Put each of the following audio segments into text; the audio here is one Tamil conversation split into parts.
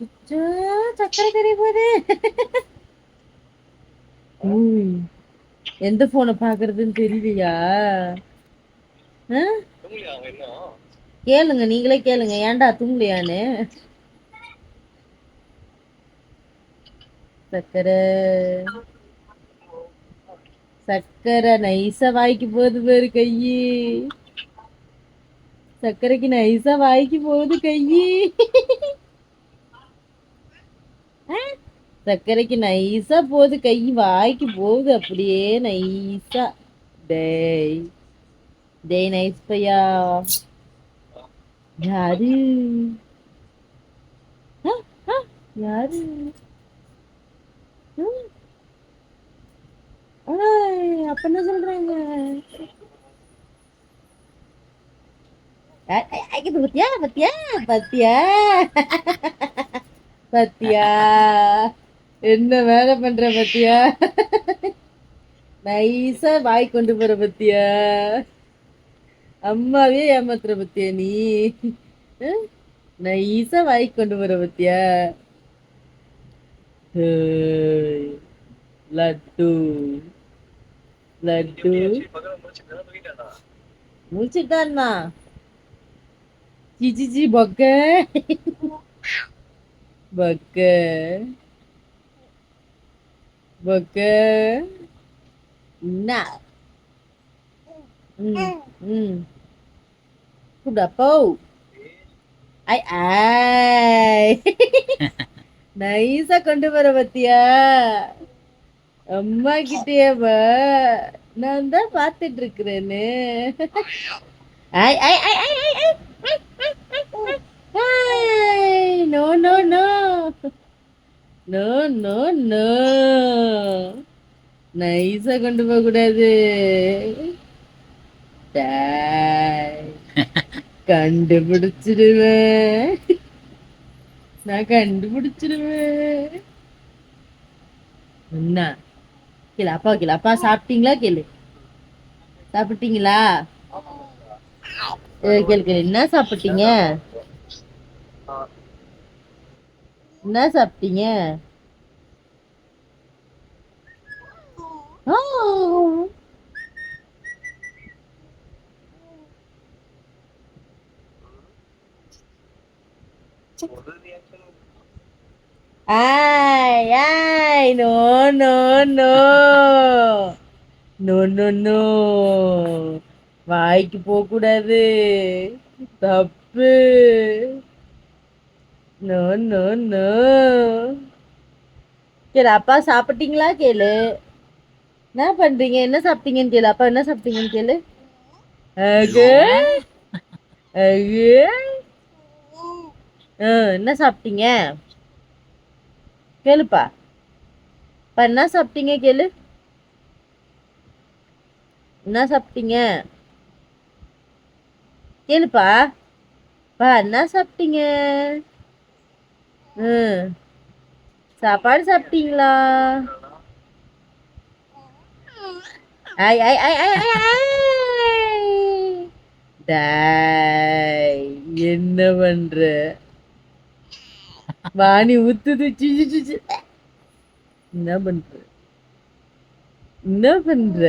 அச்சோ, சக்கரை தெரிய போகுது. ம். எந்த போனை பாக்குறதுன்னு தெரியலையா? ஆ? கேளுங்க, நீங்களே கேளுங்க, ஏன்டா தூங்கலையான்னு. சக்கரை சக்கரை நைஸா வாய்க்கு போகுது பாரு கையி. சக்கரைக்கு நைஸா வாய்க்கு போகுது கையி. சக்கரைக்கு நைஸா போகுது கை, வாய்க்கு போகுது அப்படியே நைஸா. டேய் டேய் நைஸ் பையா. யாரு? ஆ, ஆ, யாரு? ம், அப்ப என்ன சொல்றாங்க? இது பத்தியா பத்தியா பத்தியா பத்தியா என்ன வேலை பண்ற பத்தியா? நைஸா வாய் கொண்டு போற பத்தியா? அம்மாவே ஏமாத்துற பத்தியா நீ? நைஸா வாய் கொண்டு போற பத்தியா? லட்டு லட்டு முடிச்சுட்டான்னா ஜி பொக்க பொக்க பொக்க என்ன? கூப்பிடாப்போ. ஐ ஆய் நைஸா கொண்டு வர பத்தியா? அம்மா கிட்டேவா? நான் தான் பாத்துட்டு இருக்கிறேன்னு. No no no no no no, நைஸா கொண்டு போக கூடாது. கண்டுபிடிச்சிடுவேன், நான் கண்டுபிடிச்சிடுவேன். என்ன கேளு, அப்பா கேளு, அப்பா சாப்பிட்டீங்களா கேளு, சாப்பிட்டீங்களா? கேளு கேளு, என்ன சாப்பிட்டீங்க? என்ன சாப்பிட்டீங்க? ஆய் ஆய் no no no no no no, வாய்க்கு போக கூடாது, தப்பு. No no no. கேளு, அப்பா சாப்பிட்டீங்களா கேளு. என்ன பண்றீங்க, என்ன சாப்பிட்டீங்கன்னு கேளு, அப்பா என்ன சாப்பிட்டீங்கன்னு கேளு. என்ன சாப்பிட்டீங்க கேளுப்பா. அப்பா என்ன சாப்பிட்டீங்க கேளு, என்ன சாப்பிட்டீங்க கேளுப்பா. பா என்ன சாப்பிட்டீங்க? சாப்பாடு சாப்பிட்டீங்களா? ஐ ஐ ஐ ஐ டேய், என்ன பண்ற? வாணி ஊத்துது. என்ன பண்ற, என்ன பண்ற?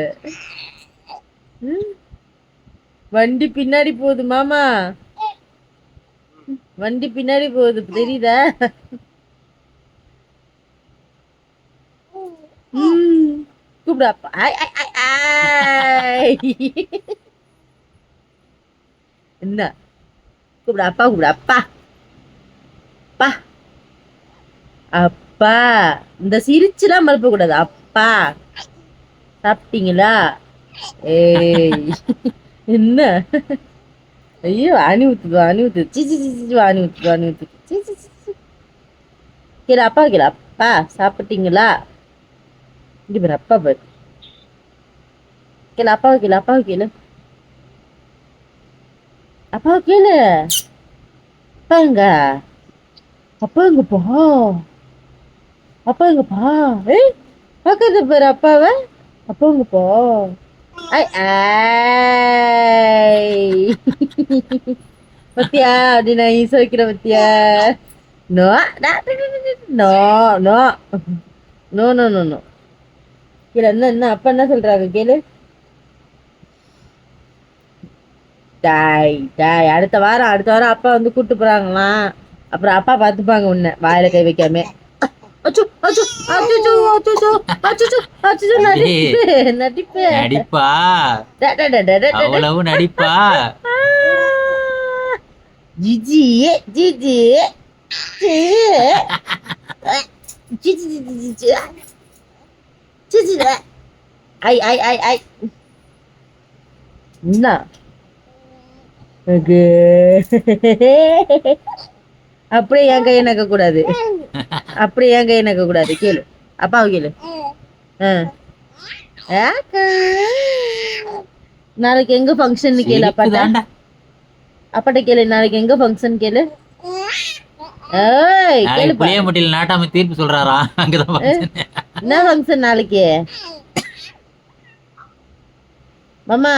வண்டி பின்னாடி போகுது மாமா, வண்டி பின்னாடி போகுது தெரியுதா? கூப்பிடாப்பா. என்ன கூப்பிட, அப்பா கூப்பிட, அப்பா அப்பா அப்பா. இந்த சிரிச்சுலாம் மறுப்ப கூடாது. அப்பா சாப்பிட்டீங்களா? ஏய் என்ன? ஐயோ, வாணி ஊத்துது, வாணி ஊத்துது, சி வாணி ஊத்துது, வாணி ஊத்துது, சி. கேளு, அப்பா கேளு, அப்பா சாப்பிட்டீங்களா? இங்க பாரு, அப்பா பாரு. கேளு, அப்பாவை கேளு, அப்பாவை கேளு, அப்பாவை கேளு. அப்பா எங்க? அப்பா எங்கப்பா? அப்பா எங்கப்பா? ஏய், பக்கத்து பாரு அப்பாவை. அப்பா எங்கப்பா? ஐ ஆய் பத்தியா, அப்படி நான் ஈச வைக்கிற பத்தியா? No no no no no no no கீழே என்ன அப்பா என்ன சொல்றாங்க கேளு. டாய் டாய் அடுத்த வாரம் அப்பா வந்து கூட்டு போறாங்களாம். அப்புறம் அப்பா பார்த்துப்பாங்க உன்னை வாயில கை வைக்காம. அச்சோ அச்சோ அச்சோ அச்சோ அச்சோ அச்சோ நடிப்பு நடிப்பு நடிப்பா அவ்வளவு நடிப்பா. ஜிஜி ஜிஜி ஐ ஐ ஐ ஐ என்ன அப்படியே என் கையை நக்க கூடாது. அப்படியே என் கையை நக்க கூடாது. கேளு அப்பாவை கேளு. நாளைக்கு எங்க ஃபங்க்ஷன் கேளு அப்பாட்ட. அப்பாட்ட கேளு நாளைக்கு எங்க ஃபங்க்ஷன் கேளு. ஏய் கேளு புளியம்பட்டியில் நாட்டாம தீர்ப்பு சொல்றாரா அங்கதான் என்ன ஃபங்க்ஷன் நாளைக்கு மாமா.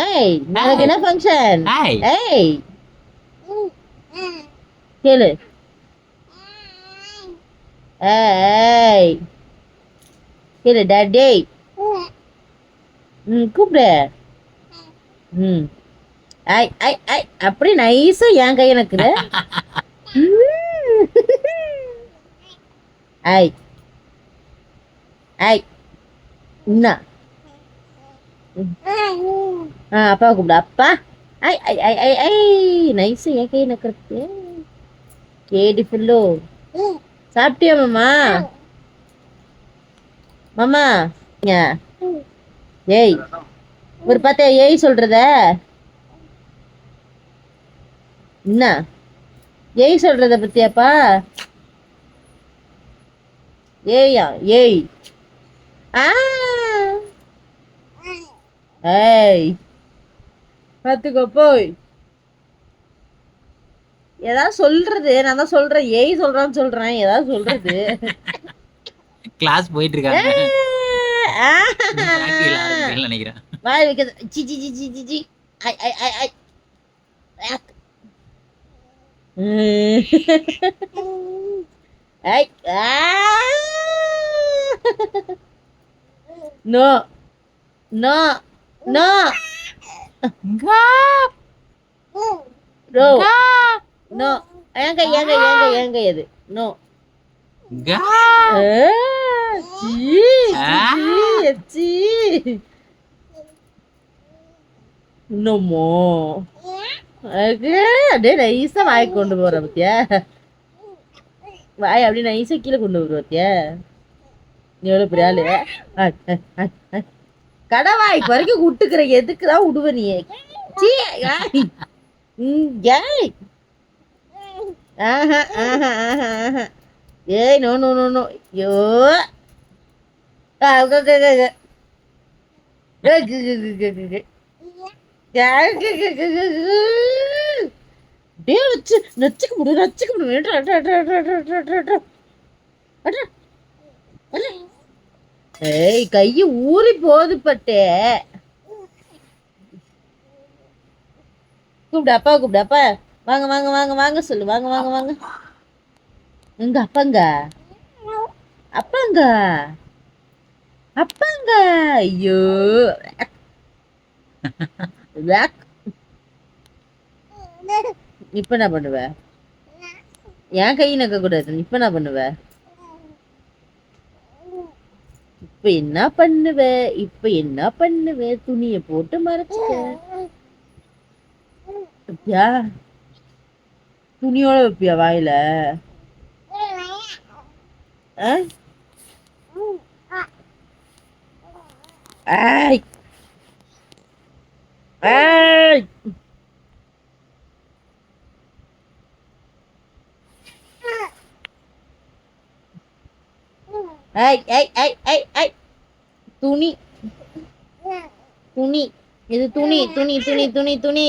ஏய் நாளைக்கு என்ன ஃபங்க்ஷன். ஏய் கேளு. ஏய் கேளு டாடி. கூப்பிடு. ஐ ஐ ஐ அப்படி நைஸா என் கையை நக்குற. ஐ ஐ என்ன அப்பா கூப்பிடு. அப்பா ஐ ஐ ஐ ஐ ஐ நைஸா என் கையை நக்குறது. கேடி ஃபுல்லோ சாப்பிட்டியா மாமா. மாமா ஏய் ஒரு பார்த்தா ஏய் சொல்றத என்ன ஏய் சொல்றத பத்தியாப்பா. ஏயா ஏய் ஏய் பார்த்துக்கோ போய் ஏதாவது சொல்றது. நான் தான் சொல்றேன் ஏய் சொல்றான்னு சொல்றேன். ஏதாவது சொல்றது. கிளாஸ் போயிட்டு இருக்காங்க நினைக்கிறேன். வாய் வைக்கிறது. சி சி சி சி சி சி ஐ ஐ ஐ ஐ ஐ நோ நோ நோ நோ ஏங்க ஏங்க ஏங்க ஏங்க எது நோ இன்னுமோ அப்படியே நைஸா வாய் கொண்டு போற பத்தியா. வாய் அப்படியே நைஸா கீழே கொண்டு போற பத்தியா. எவ்வளவு பெரிய ஆளு. கடவாய் வரைக்கும் விட்டுக்கிற எதுக்குதான் விடுவ நீ. ஏய் நோ நோ நோ நோ ஐயோ வச்சு நச்சுக்க முடியும் நச்சுக்க முடியும். ஏய் கைய ஊறி போது பட்டே. கூப்பிடு அப்பா கூப்பிடு. அப்பா வாங்க வாங்க வாங்க வாங்க சொல்லு. வாங்க வாங்க வாங்க. எங்க அப்பாங்க அப்பாங்க அப்பாங்க. ஐயோ இப்ப என்ன பண்ணுவ. என் கை நக்க கூடாது. இப்ப என்ன பண்ணுவ. இப்ப என்ன பண்ணுவ. இப்ப என்ன பண்ணுவ. துணிய போட்டு மறைச்சுக்க. வைப்பியா துணியோட வைப்பியா வாயில. ஐய் ஐய் ஐய் ஐய் ஐய் ஐய் ஐய் துணி துணி இது துணி துணி துணி துணி துணி.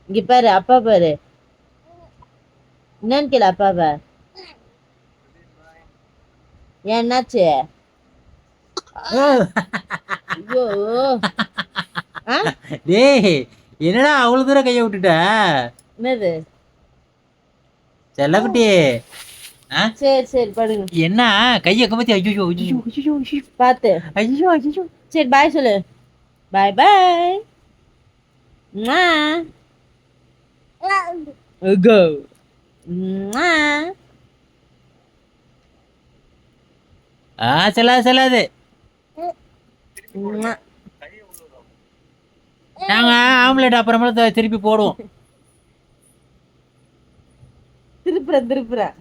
இங்க பாரு அப்பா பாரு. என்னன்னு கேளு அப்பாவை. ஏன் என்னாச்சு. ஐயோ ஆ டேய் என்னடா அவ்வளவு தூரம் கையை விட்டுட்ட என்னது செல்லக்குட்டி ஆ? சரி சரி படுங்க என்ன கையை கமத்தி ஐயோ ஐயோ ஐயோ பார்த்து ஐயோ ஐயோ சரி பாய் சொல்லு பாய் பாய் go செல்லாது நாங்க ஆம்லெட் அப்புறமேல திருப்பி போடுவோம் திருப்புறேன்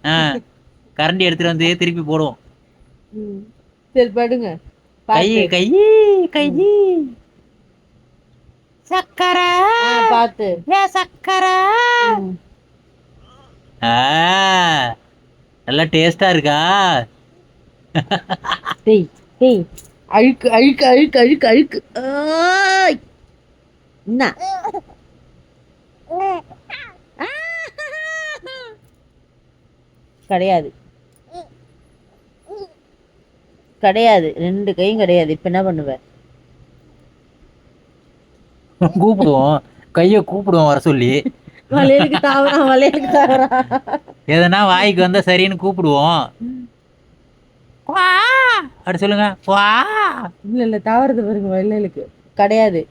கரண்டி எடுத்துட்டு வந்து திருப்பி போடுவோம் சரி படுங்க கை கை கை சக்கரை பார்த்து சக்கரை நல்லா டேஸ்டா இருக்கா டேய் டேய் அழுக்கு அழுக்கு அழுக்கு அழுக்கு அழுக்கு ஆய். என்ன கிடையாது கிடையாது 2 கையும் கிடையாது இப்ப என்ன பண்ணுவ கூப்பிடுவோம் கைய கூப்பிடுவோம் வர சொல்லி வளையலுக்கு தாவறான் எதனா வாய்க்கு வந்தா சரின்னு கூப்பிடுவோம் வா அப்படி சொல்லுங்க வா இல்ல தாவறது பாருங்க வளையலுக்கு கிடையாது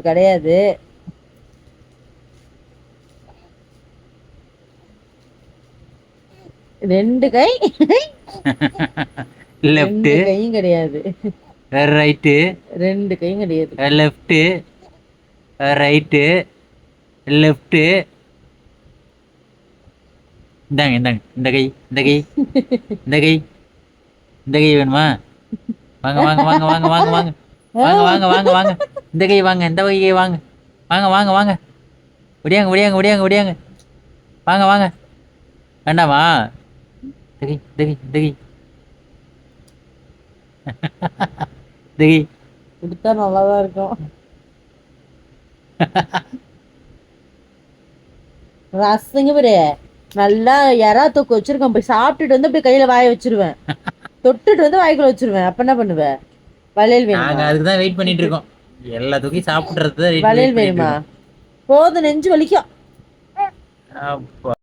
கிடையாது ரெண்டு கை லெஃப்ட் கையும் கிடையாது ரைட்டு 2 கையும் கிடையாது லெஃப்ட் ரைட்டு லெஃப்ட் இந்தாங்க இந்தாங்க இந்த கை இந்த கை இந்த கை இந்த கை வேணுமா வாங்க வாங்க வாங்க வாங்க வாங்க வாங்க வாங்க வாங்க வாங்க வாங்க இந்த கை வாங்க இந்த கை வாங்க வாங்க வாங்க வாங்க ஒடியாங்க ஒடியாங்க ஒடியாங்க ஒடியாங்க வாங்க வாங்க வேண்டாமா இந்த கை இந்த கை இந்த கை இந்த கை கொடுத்தா நல்லாதான் இருக்கும் ரசங்க பாரு நல்லா யாரா தொக்கு வச்சிருக்கேன் போய் சாப்பிட்டுட்டு வந்து அப்படியே கையில வாய வச்சிருவேன் தொட்டுட்டு வந்து வாய்க்குள்ள வச்சிருவேன் அப்ப என்ன பண்ணுவேன் வளையல் நாங்க வேணுமா அதுக்கு தான் வெயிட் பண்ணிட்டு இருக்கோம் எல்லா தூக்கி சாப்பிடுறது வளையல் வேணுமா போதும் நெஞ்சு வலிக்கும் அப்பா